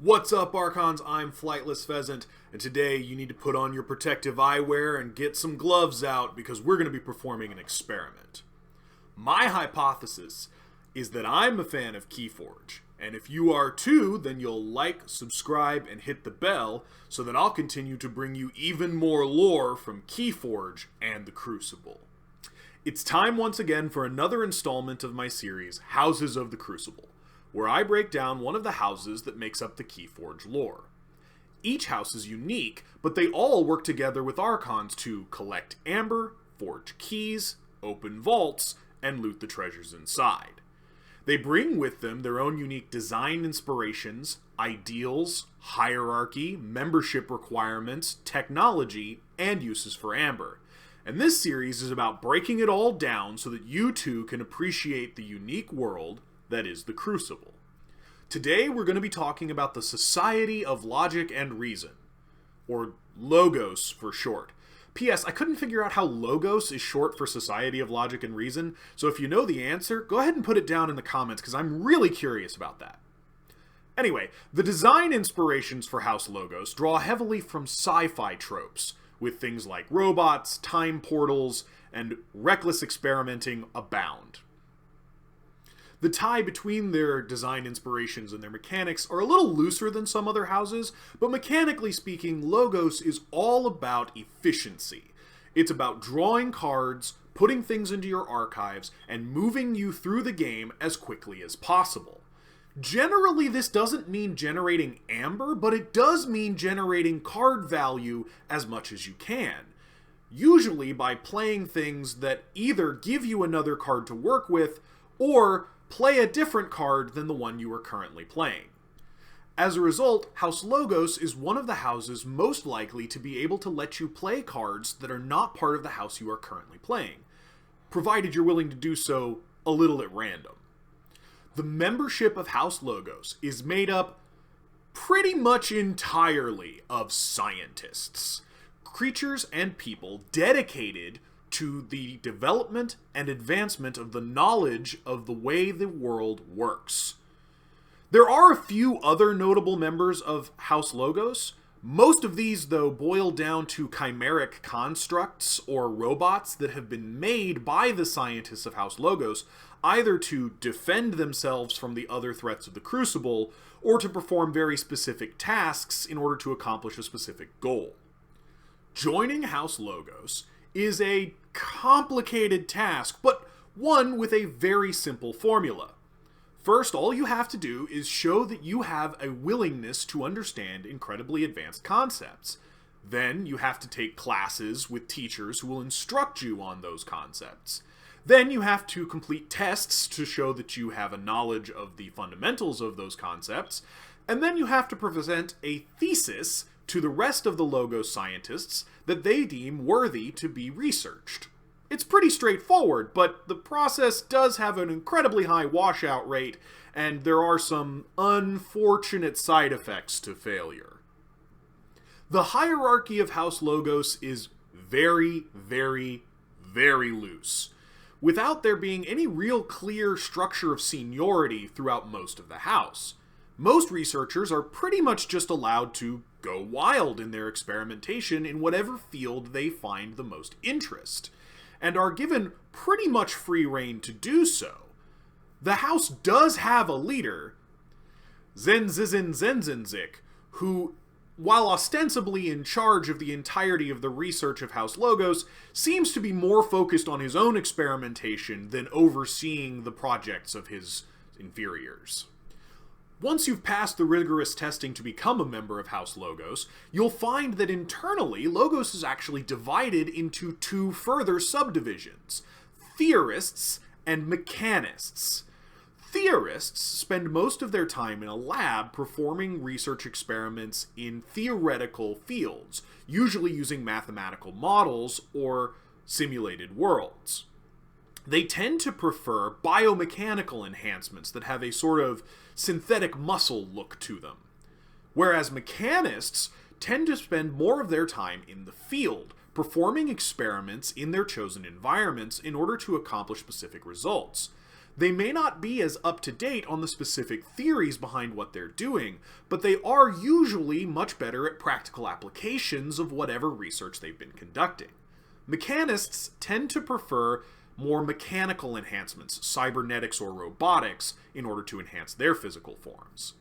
What's up, Archons? I'm Flightless Pheasant, and today you need to put on your protective eyewear and get some gloves out because we're going to be performing an experiment. My hypothesis is that I'm a fan of Keyforge, and if you are too, then you'll like, subscribe, and hit the bell so that I'll continue to bring you even more lore from Keyforge and the Crucible. It's time once again for another installment of my series, Houses of the Crucible, where I break down one of the houses that makes up the Keyforge lore. Each house is unique, but they all work together with Archons to collect amber, forge keys, open vaults, and loot the treasures inside. They bring with them their own unique design inspirations, ideals, hierarchy, membership requirements, technology, and uses for amber. And this series is about breaking it all down so that you too can appreciate the unique world that is the Crucible. Today we're going to be talking about the Society of Logic and Reason, or Logos for short. P.S. I couldn't figure out how Logos is short for Society of Logic and Reason, so if you know the answer, go ahead and put it down in the comments because I'm really curious about that. Anyway, the design inspirations for House Logos draw heavily from sci-fi tropes, with things like robots, time portals, and reckless experimenting abound. The tie between their design inspirations and their mechanics are a little looser than some other houses, but mechanically speaking, Logos is all about efficiency. It's about drawing cards, putting things into your archives, and moving you through the game as quickly as possible. Generally, this doesn't mean generating amber, but it does mean generating card value as much as you can. Usually by playing things that either give you another card to work with, or play a different card than the one you are currently playing. As a result, House Logos is one of the houses most likely to be able to let you play cards that are not part of the house you are currently playing, provided you're willing to do so a little at random. The membership of House Logos is made up pretty much entirely of scientists, creatures and people dedicated to the development and advancement of the knowledge of the way the world works. There are a few other notable members of House Logos. Most of these, though, boil down to chimeric constructs or robots that have been made by the scientists of House Logos, either to defend themselves from the other threats of the Crucible, or to perform very specific tasks in order to accomplish a specific goal. Joining House Logos is a complicated task, but one with a very simple formula. First, all you have to do is show that you have a willingness to understand incredibly advanced concepts. Then you have to take classes with teachers who will instruct you on those concepts. Then you have to complete tests to show that you have a knowledge of the fundamentals of those concepts. And then you have to present a thesis to the rest of the Logos scientists that they deem worthy to be researched. It's pretty straightforward, but the process does have an incredibly high washout rate, and there are some unfortunate side effects to failure. The hierarchy of House Logos is very, very, very loose, without there being any real clear structure of seniority throughout most of the house. Most researchers are pretty much just allowed to go wild in their experimentation in whatever field they find the most interest, and are given pretty much free rein to do so. The house does have a leader, Zenzik, who, while ostensibly in charge of the entirety of the research of House Logos, seems to be more focused on his own experimentation than overseeing the projects of his inferiors. Once you've passed the rigorous testing to become a member of House Logos, you'll find that internally, Logos is actually divided into two further subdivisions: theorists and mechanists. Theorists spend most of their time in a lab performing research experiments in theoretical fields, usually using mathematical models or simulated worlds. They tend to prefer biomechanical enhancements that have a sort of synthetic muscle look to them, whereas mechanists tend to spend more of their time in the field, performing experiments in their chosen environments in order to accomplish specific results. They may not be as up-to-date on the specific theories behind what they're doing, but they are usually much better at practical applications of whatever research they've been conducting. Mechanists tend to prefer more mechanical enhancements, cybernetics or robotics, in order to enhance their physical forms.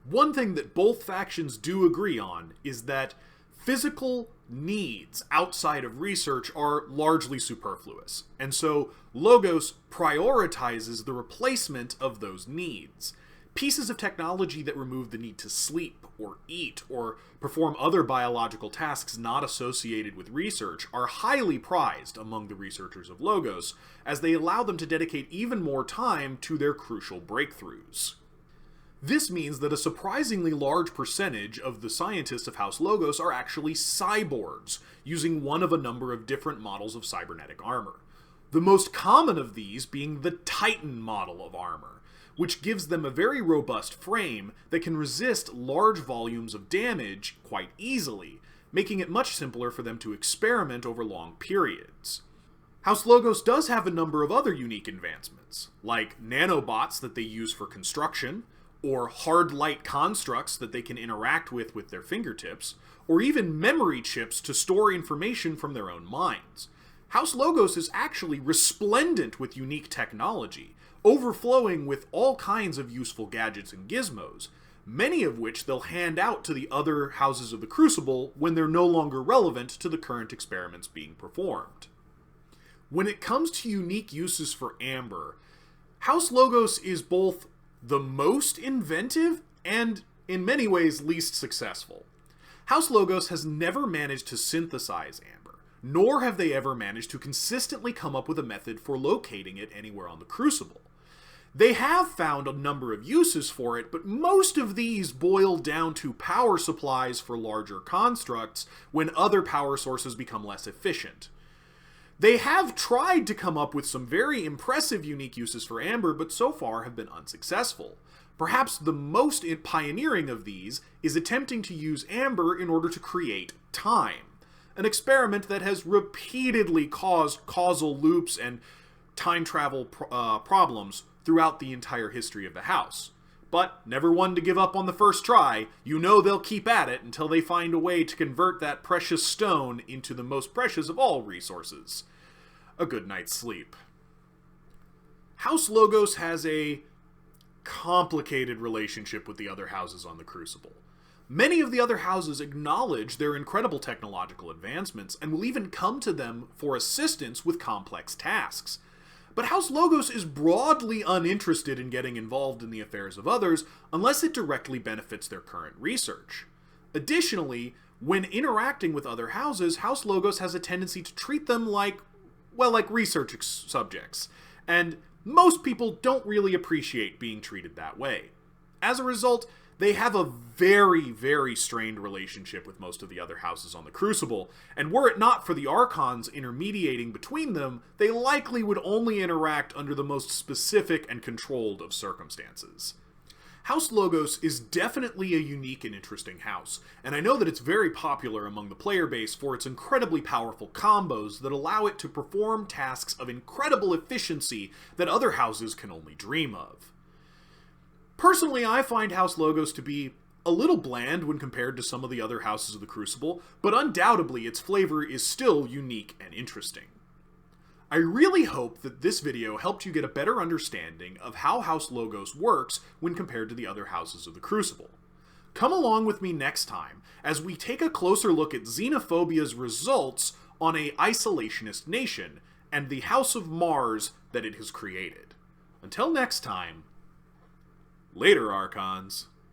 One thing that both factions do agree on is that physical needs outside of research are largely superfluous, and so Logos prioritizes the replacement of those needs. Pieces of technology that remove the need to sleep or eat or perform other biological tasks not associated with research are highly prized among the researchers of Logos, as they allow them to dedicate even more time to their crucial breakthroughs. This means that a surprisingly large percentage of the scientists of House Logos are actually cyborgs, using one of a number of different models of cybernetic armor. The most common of these being the Titan model of armor, which gives them a very robust frame that can resist large volumes of damage quite easily, making it much simpler for them to experiment over long periods. House Logos does have a number of other unique advancements, like nanobots that they use for construction, or hard light constructs that they can interact with their fingertips, or even memory chips to store information from their own minds. House Logos is actually resplendent with unique technology, overflowing with all kinds of useful gadgets and gizmos, many of which they'll hand out to the other houses of the Crucible when they're no longer relevant to the current experiments being performed. When it comes to unique uses for Amber, House Logos is both the most inventive and, in many ways, least successful. House Logos has never managed to synthesize Amber, nor have they ever managed to consistently come up with a method for locating it anywhere on the Crucible. They have found a number of uses for it, but most of these boil down to power supplies for larger constructs when other power sources become less efficient. They have tried to come up with some very impressive unique uses for Amber, but so far have been unsuccessful. Perhaps the most pioneering of these is attempting to use Amber in order to create time, an experiment that has repeatedly caused causal loops and time travel problems throughout the entire history of the house. But never one to give up on the first try. You know they'll keep at it until they find a way to convert that precious stone into the most precious of all resources: a good night's sleep. House Logos has a complicated relationship with the other houses on the Crucible. Many of the other houses acknowledge their incredible technological advancements and will even come to them for assistance with complex tasks. But House Logos is broadly uninterested in getting involved in the affairs of others unless it directly benefits their current research. Additionally, when interacting with other houses, House Logos has a tendency to treat them like research subjects, and most people don't really appreciate being treated that way. As a result, they have a very, very strained relationship with most of the other houses on the Crucible, and were it not for the Archons intermediating between them, they likely would only interact under the most specific and controlled of circumstances. House Logos is definitely a unique and interesting house, and I know that it's very popular among the player base for its incredibly powerful combos that allow it to perform tasks of incredible efficiency that other houses can only dream of. Personally, I find House Logos to be a little bland when compared to some of the other houses of the Crucible, but undoubtedly its flavor is still unique and interesting. I really hope that this video helped you get a better understanding of how House Logos works when compared to the other houses of the Crucible. Come along with me next time as we take a closer look at xenophobia's results on an isolationist nation and the House of Mars that it has created. Until next time, later, Archons.